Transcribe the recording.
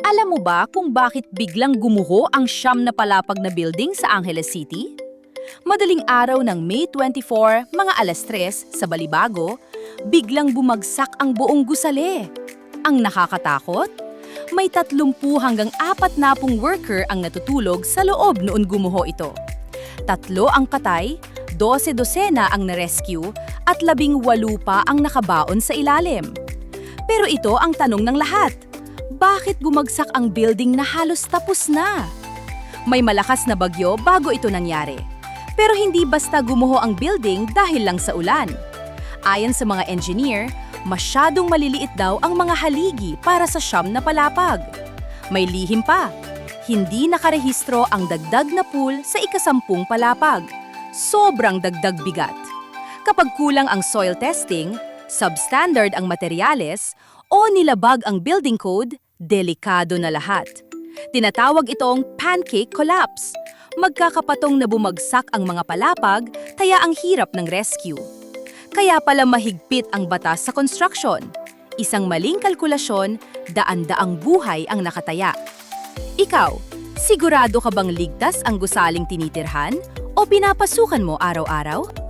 Alam mo ba kung bakit biglang gumuho ang siyam na palapag na building sa Angeles City? Madaling araw ng May 24, mga alas 3 sa Balibago, biglang bumagsak ang buong gusali. Ang nakakatakot? May 30 hanggang 40 worker ang natutulog sa loob noon gumuho ito. 3 ang patay, 12 dosena ang na-rescue at 18 pa ang nakabaon sa ilalim. Pero ito ang tanong ng lahat. Bakit bumagsak ang building na halos tapos na? May malakas na bagyo bago ito nangyari. Pero hindi basta gumuho ang building dahil lang sa ulan. Ayon sa mga engineer, masyadong maliliit daw ang mga haligi para sa siyam na palapag. May lihim pa. Hindi nakarehistro ang dagdag na pool sa ika-10 palapag. Sobrang dagdag bigat. Kapag kulang ang soil testing, substandard ang materyales, o nilabag ang building code, delikado na lahat. Tinatawag itong pancake collapse. Magkakapatong na bumagsak ang mga palapag, kaya ang hirap ng rescue. Kaya pala mahigpit ang batas sa construction. Isang maling kalkulasyon, daan-daang buhay ang nakataya. Ikaw, sigurado ka bang ligtas ang gusaling tinitirhan o pinapasukan mo araw-araw?